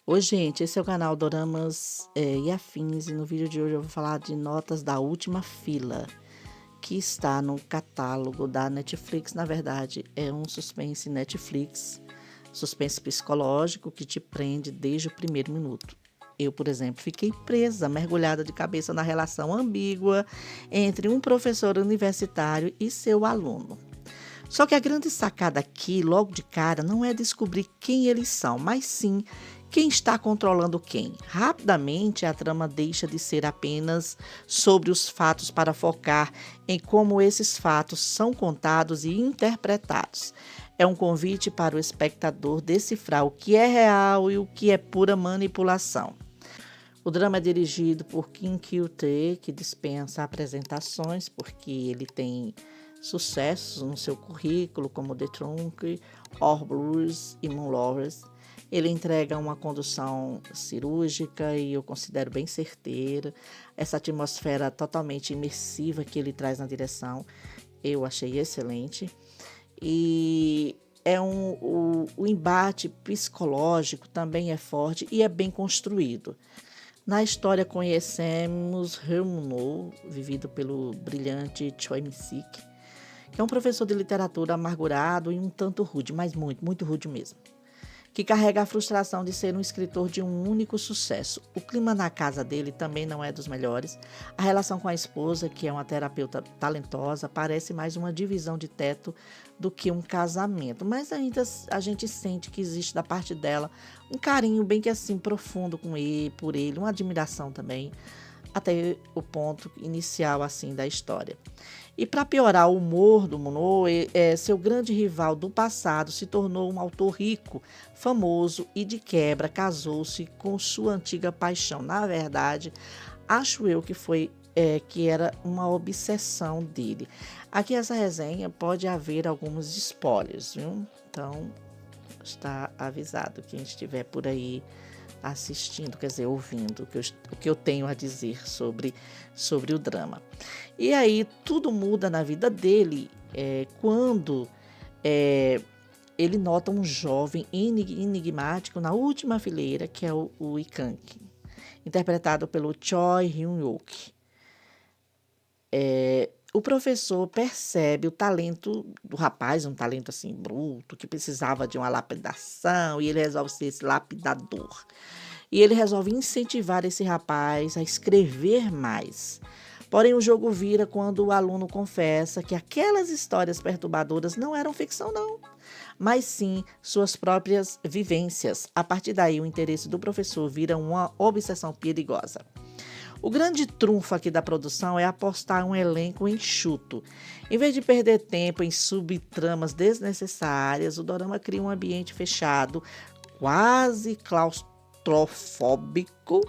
Oi, gente, esse é o canal Doramas e Afins, e no vídeo de hoje eu vou falar de Notas da Última Fila, que está no catálogo da Netflix. Na verdade, é um suspense Netflix, suspense psicológico que te prende desde o primeiro minuto. Eu, por exemplo, fiquei presa, mergulhada de cabeça na relação ambígua entre um professor universitário e seu aluno. Só que a grande sacada aqui, logo de cara, não é descobrir quem eles são, mas sim quem está controlando quem. Rapidamente, a trama deixa de ser apenas sobre os fatos para focar em como esses fatos são contados e interpretados. É um convite para o espectador decifrar o que é real e o que é pura manipulação. O drama é dirigido por Kim Kyu-tae, que dispensa apresentações, porque ele tem sucessos no seu currículo, como The Trunk, All Blues e Moon Lovers. Ele entrega uma condução cirúrgica e eu considero bem certeira. Essa atmosfera totalmente imersiva que ele traz na direção, eu achei excelente. E o embate psicológico também é forte e é bem construído. Na história conhecemos Hyun-woo, vivido pelo brilhante Choi Min-sik, que é um professor de literatura amargurado e um tanto rude, mas muito, muito rude mesmo, que carrega a frustração de ser um escritor de um único sucesso. O clima na casa dele também não é dos melhores. A relação com a esposa, que é uma terapeuta talentosa, parece mais uma divisão de teto do que um casamento. Mas ainda a gente sente que existe da parte dela um carinho bem que assim profundo por ele, uma admiração também, até o ponto inicial assim da história. E para piorar o humor do Mono, seu grande rival do passado se tornou um autor rico, famoso e de quebra casou-se com sua antiga paixão. Na verdade, acho eu que era uma obsessão dele. Aqui essa resenha pode haver alguns spoilers, viu? Então está avisado quem estiver por aí assistindo, quer dizer, ouvindo o que eu tenho a dizer sobre o drama. E aí tudo muda na vida dele quando ele nota um jovem enigmático na última fileira, que é o Ikang, interpretado pelo Choi Hyun-wook. O professor percebe o talento do rapaz, um talento assim bruto, que precisava de uma lapidação, e ele resolve ser esse lapidador. E ele resolve incentivar esse rapaz a escrever mais. Porém, o jogo vira quando o aluno confessa que aquelas histórias perturbadoras não eram ficção, não, mas sim suas próprias vivências. A partir daí, o interesse do professor vira uma obsessão perigosa. O grande trunfo aqui da produção é apostar um elenco enxuto. Em vez de perder tempo em subtramas desnecessárias, o dorama cria um ambiente fechado, quase claustrofóbico,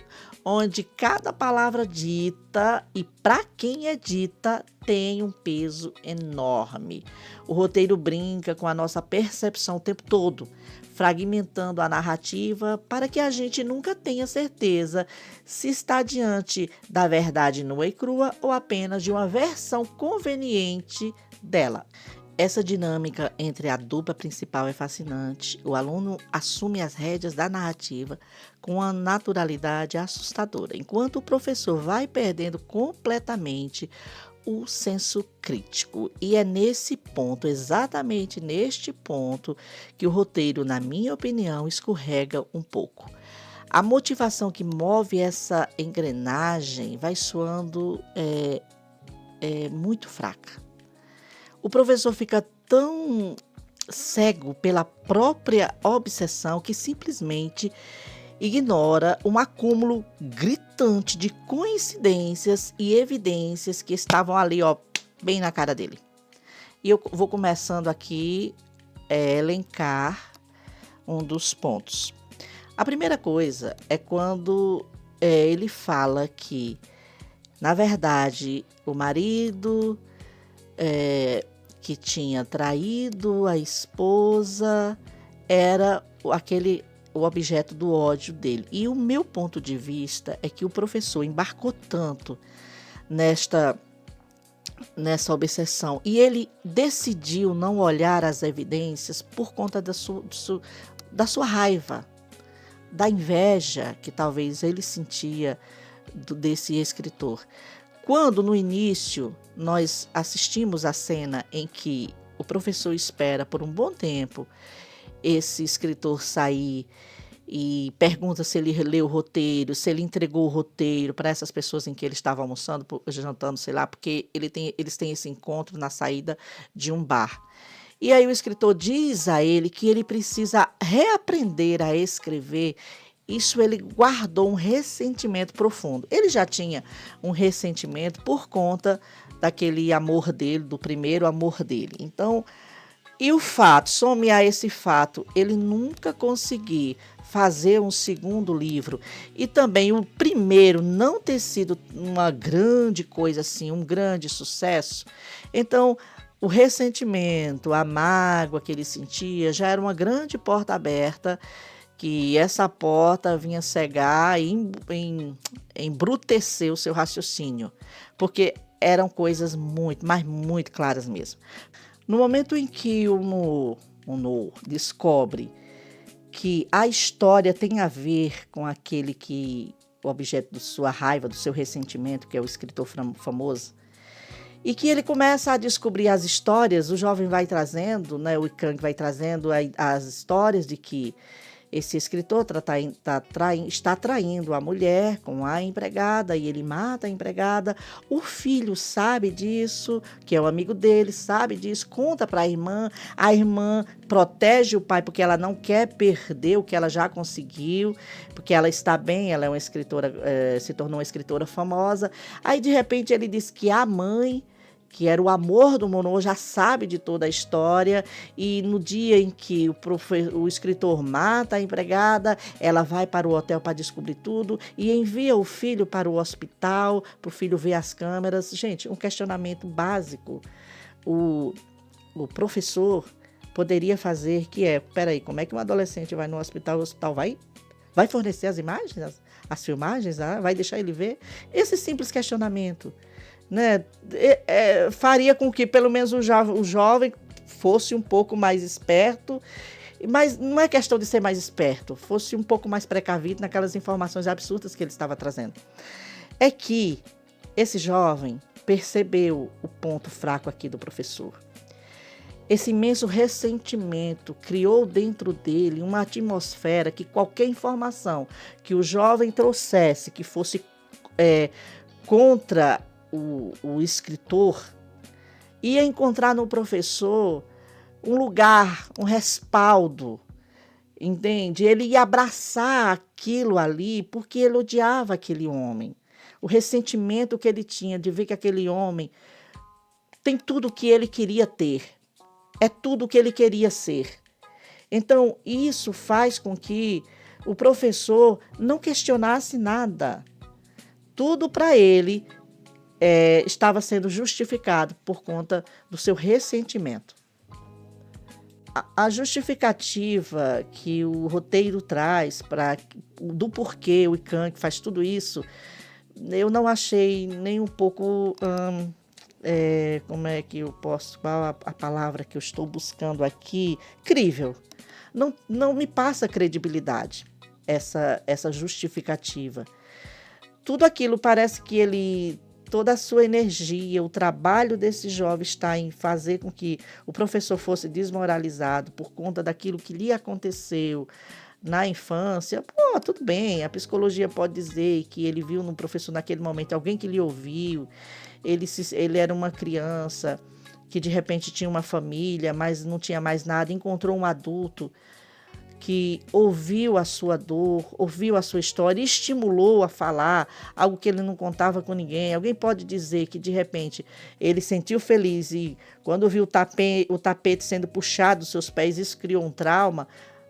onde cada palavra dita e para quem é dita tem um peso enorme. O roteiro brinca com a nossa percepção o tempo todo, fragmentando a narrativa para que a gente nunca tenha certeza se está diante da verdade nua e crua ou apenas de uma versão conveniente dela. Essa dinâmica entre a dupla principal é fascinante. O aluno assume as rédeas da narrativa com uma naturalidade assustadora, enquanto o professor vai perdendo completamente o senso crítico. E é nesse ponto, exatamente neste ponto, que o roteiro, na minha opinião, escorrega um pouco. A motivação que move essa engrenagem vai soando muito fraca. O professor fica tão cego pela própria obsessão que simplesmente ignora um acúmulo gritante de coincidências e evidências que estavam ali, ó, bem na cara dele. E eu vou começando aqui a elencar um dos pontos. A primeira coisa é quando ele fala que, na verdade, o marido que tinha traído a esposa era o objeto do ódio dele. E o meu ponto de vista é que o professor embarcou tanto nessa obsessão e ele decidiu não olhar as evidências por conta da sua raiva, da inveja que talvez ele sentia desse escritor. Quando no início nós assistimos a cena em que o professor espera por um bom tempo esse escritor sair e pergunta se ele leu o roteiro, se ele entregou o roteiro para essas pessoas em que ele estava almoçando, jantando, sei lá, porque eles têm esse encontro na saída de um bar. E aí o escritor diz a ele que ele precisa reaprender a escrever. Isso ele guardou um ressentimento profundo. Ele já tinha um ressentimento por conta daquele amor dele, do primeiro amor dele. Então, e o fato, some a esse fato, ele nunca conseguir fazer um segundo livro e também o primeiro não ter sido uma grande coisa assim, um grande sucesso. Então, o ressentimento, a mágoa que ele sentia já era uma grande porta aberta, que essa porta vinha cegar e embrutecer o seu raciocínio, porque eram coisas muito, mas muito claras mesmo. No momento em que o Noah descobre que a história tem a ver com aquele que o objeto de sua raiva, do seu ressentimento, que é o escritor famoso, e que ele começa a descobrir as histórias, o jovem vai trazendo, né, o Ikang vai trazendo as histórias de que esse escritor está traindo a mulher com a empregada e ele mata a empregada. O filho sabe disso, que é o amigo dele, sabe disso, conta para a irmã protege o pai porque ela não quer perder o que ela já conseguiu, porque ela está bem, ela é uma escritora, se tornou uma escritora famosa. Aí de repente ele diz que a mãe, que era o amor do Monô, já sabe de toda a história, e no dia em que o escritor mata a empregada, ela vai para o hotel para descobrir tudo e envia o filho para o hospital, para o filho ver as câmeras. Gente, um questionamento básico. O professor poderia fazer, que é, peraí, como é que um adolescente vai no hospital, o hospital vai fornecer as imagens, as filmagens, vai deixar ele ver? Esse simples questionamento, né, faria com que pelo menos o jovem fosse um pouco mais esperto, mas não é questão de ser mais esperto, fosse um pouco mais precavido naquelas informações absurdas que ele estava trazendo. É que esse jovem percebeu o ponto fraco aqui do professor. Esse imenso ressentimento criou dentro dele uma atmosfera que qualquer informação que o jovem trouxesse, que fosse contra o escritor, ia encontrar no professor um lugar, um respaldo, entende? Ele ia abraçar aquilo ali porque ele odiava aquele homem. O ressentimento que ele tinha de ver que aquele homem tem tudo o que ele queria ter, é tudo o que ele queria ser. Então, isso faz com que o professor não questionasse nada. Tudo para ele estava sendo justificado por conta do seu ressentimento. A justificativa que o roteiro traz do porquê o Ikang faz tudo isso, eu não achei nem um pouco... como é que eu posso... Qual a palavra que eu estou buscando aqui? Crível. Não me passa credibilidade essa justificativa. Tudo aquilo parece que ele... Toda a sua energia, o trabalho desse jovem está em fazer com que o professor fosse desmoralizado por conta daquilo que lhe aconteceu na infância. Pô, tudo bem, a psicologia pode dizer que ele viu no professor naquele momento alguém que lhe ouviu, ele era uma criança que de repente tinha uma família, mas não tinha mais nada, encontrou um adulto que ouviu a sua dor, ouviu a sua história e estimulou a falar algo que ele não contava com ninguém. Alguém pode dizer que, de repente, ele sentiu feliz e, quando viu o tapete sendo puxado dos seus pés, isso criou um trauma?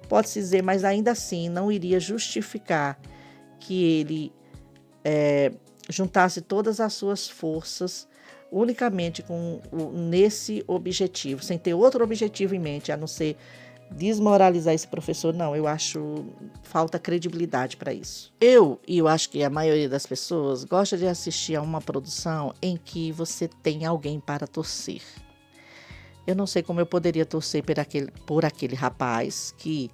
Pode-se dizer, mas ainda assim não iria justificar que ele juntasse todas as suas forças unicamente nesse objetivo, sem ter outro objetivo em mente, a não ser desmoralizar esse professor. Não, eu acho falta credibilidade para isso. Eu acho que a maioria das pessoas gosta de assistir a uma produção em que você tem alguém para torcer. Eu não sei como eu poderia torcer por aquele rapaz que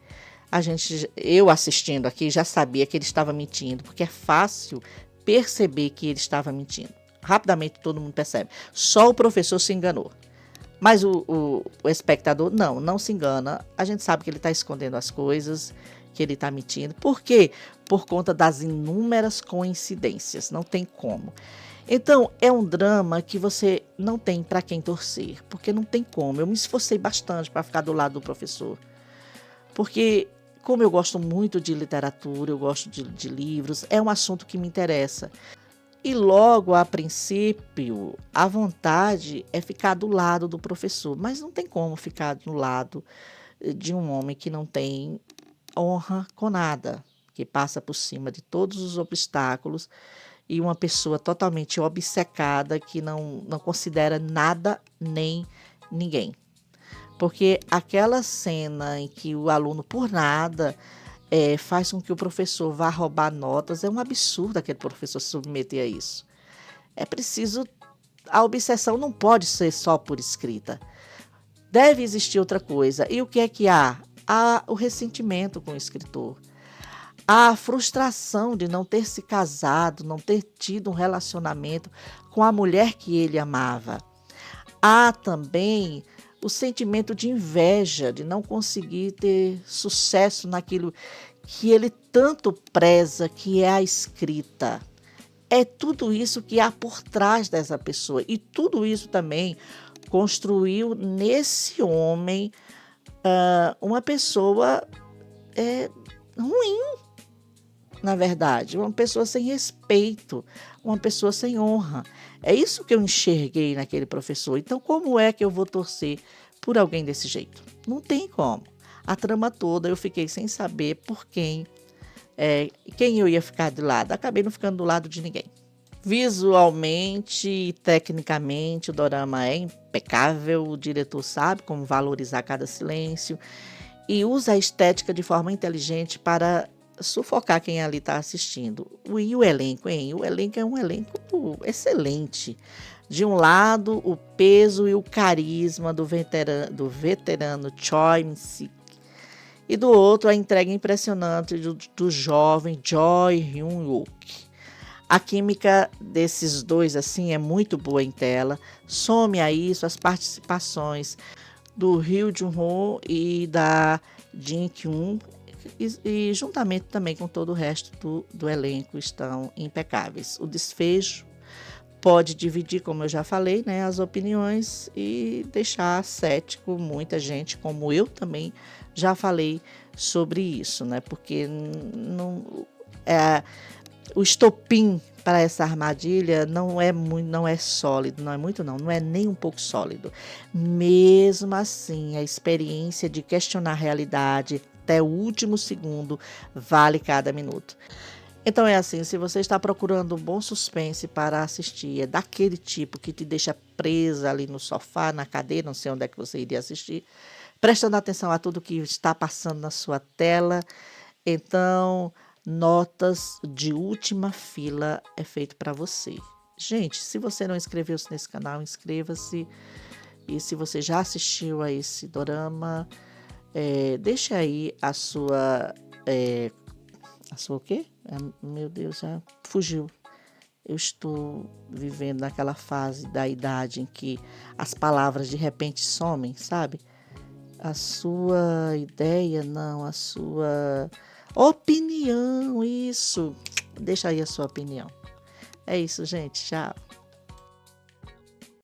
eu assistindo aqui já sabia que ele estava mentindo, porque é fácil perceber que ele estava mentindo. Rapidamente todo mundo percebe. Só o professor se enganou. Mas o espectador, não se engana. A gente sabe que ele está escondendo as coisas, que ele está mentindo. Por quê? Por conta das inúmeras coincidências. Não tem como. Então, é um drama que você não tem para quem torcer, porque não tem como. Eu me esforcei bastante para ficar do lado do professor, porque, como eu gosto muito de literatura, eu gosto de livros, é um assunto que me interessa. E logo, a princípio, a vontade é ficar do lado do professor, mas não tem como ficar do lado de um homem que não tem honra com nada, que passa por cima de todos os obstáculos, e uma pessoa totalmente obcecada que não considera nada nem ninguém. Porque aquela cena em que o aluno, por nada, faz com que o professor vá roubar notas, é um absurdo aquele professor se submeter a isso. É preciso. A obsessão não pode ser só por escrita. Deve existir outra coisa. E o que é que há? Há o ressentimento com o escritor. Há a frustração de não ter se casado, não ter tido um relacionamento com a mulher que ele amava. Há também o sentimento de inveja, de não conseguir ter sucesso naquilo que ele tanto preza, que é a escrita. É tudo isso que há por trás dessa pessoa. E tudo isso também construiu nesse homem uma pessoa ruim, na verdade. Uma pessoa sem respeito, uma pessoa sem honra. É isso que eu enxerguei naquele professor. Então, como é que eu vou torcer por alguém desse jeito? Não tem como. A trama toda eu fiquei sem saber por quem eu ia ficar do lado. Acabei não ficando do lado de ninguém. Visualmente e tecnicamente, o dorama é impecável. O diretor sabe como valorizar cada silêncio e usa a estética de forma inteligente para sufocar quem ali está assistindo. E o elenco, hein? O elenco é um elenco excelente. De um lado, o peso e o carisma do veterano Choi Min-sik. E do outro, a entrega impressionante do jovem Choi Hyun-wook. A química desses dois assim é muito boa em tela. Some a isso as participações do Ryu Jun-ho e da Jin Kyun, e juntamente também com todo o resto do elenco estão impecáveis. O desfecho pode dividir, como eu já falei, né, as opiniões e deixar cético muita gente, como eu também já falei sobre isso, né, porque o estopim para essa armadilha não é sólido, não é nem um pouco sólido. Mesmo assim, a experiência de questionar a realidade até o último segundo vale cada minuto. Então é assim, se você está procurando um bom suspense para assistir, é daquele tipo que te deixa presa ali no sofá, na cadeira, não sei onde é que você iria assistir, prestando atenção a tudo que está passando na sua tela, então Notas de Última Fila é feito para você. Gente, se você não inscreveu-se nesse canal, inscreva-se. E se você já assistiu a esse dorama, deixa aí a sua... a sua o quê? Meu Deus, já fugiu. Eu estou vivendo naquela fase da idade em que as palavras de repente somem, sabe? A sua ideia, não, a sua opinião, isso. Deixa aí a sua opinião. É isso, gente. Tchau.